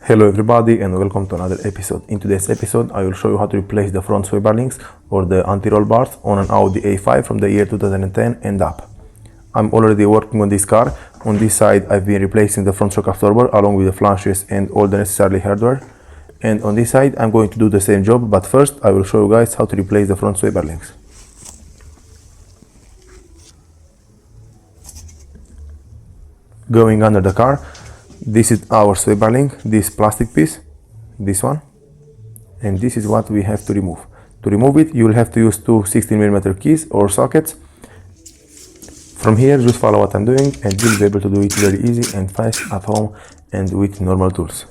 Hello everybody and welcome to another episode. In today's episode I will show you how to replace the front sway bar links or the anti-roll bars on an Audi A5 from the year 2010 and up. I'm already working on this car. On this side I've been replacing the front shock absorber along with the flanges and all the necessary hardware. And on this side I'm going to do the same job, but first I will show you guys how to replace the front sway bar links. Going under the car, this is our sway bar link, this plastic piece, this one, and this is what we have to remove. To remove it, you will have to use two 16mm keys or sockets. From here, just follow what I'm doing and you'll be able to do it very easy and fast at home and with normal tools.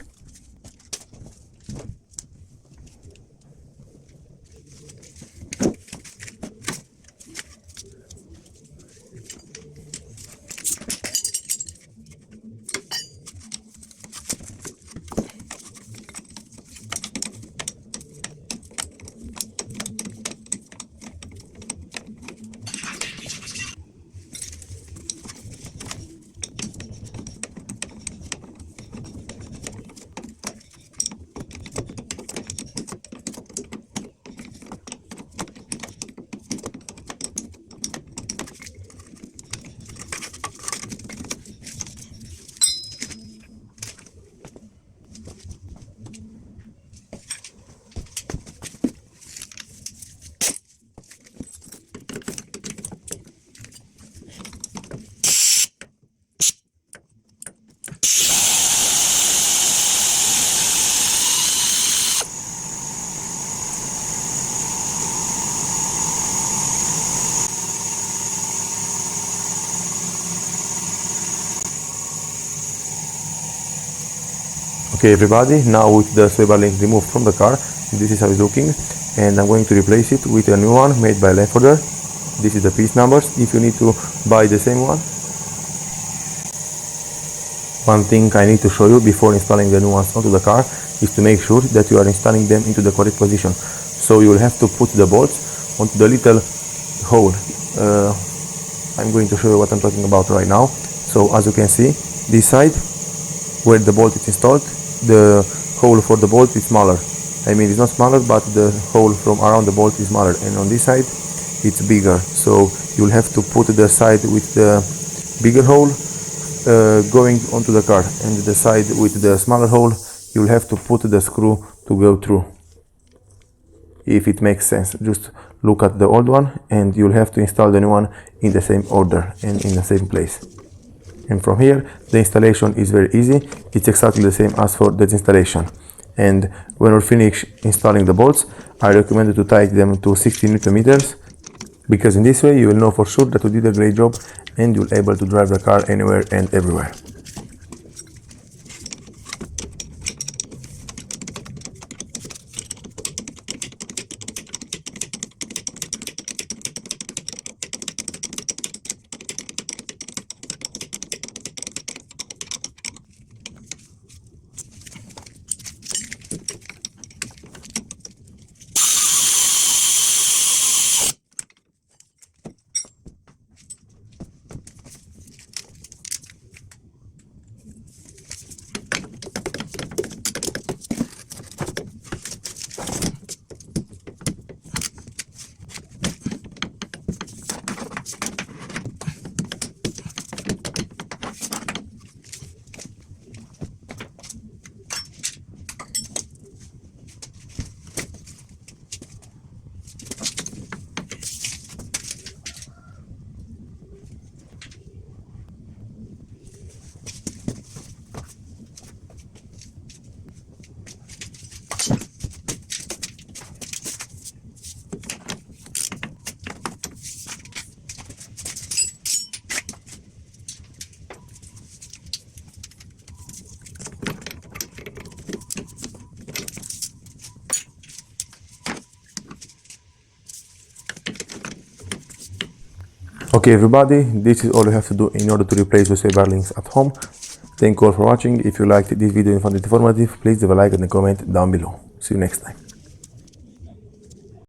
Okay everybody, now with the sway bar link removed from the car, this is how it's looking, and I'm going to replace it with a new one made by Lefforder. This is the piece numbers if you need to buy the same one. One thing I need to show you before installing the new ones onto the car is to make sure that you are installing them into the correct position. So you will have to put the bolts onto the little hole. I'm going to show you what I'm talking about right now. So as you can see, this side where the bolt is installed, the hole for the bolt is smaller. I mean, it's not smaller, but the hole from around the bolt is smaller, and on this side it's bigger. So you'll have to put the side with the bigger hole going onto the car, and the side with the smaller hole you'll have to put the screw to go through. If it makes sense, just look at the old one and you'll have to install the new one in the same order and in the same place. And from here, the installation is very easy. It's exactly the same as for the installation. And when we're finished installing the bolts, I recommend to tighten them to 16mm, because in this way you will know for sure that you did a great job and you'll be able to drive the car anywhere and everywhere. Okay everybody, this is all you have to do in order to replace the sway bar links at home. Thank you all for watching. If you liked this video and found it informative, please leave a like and a comment down below. See you next time.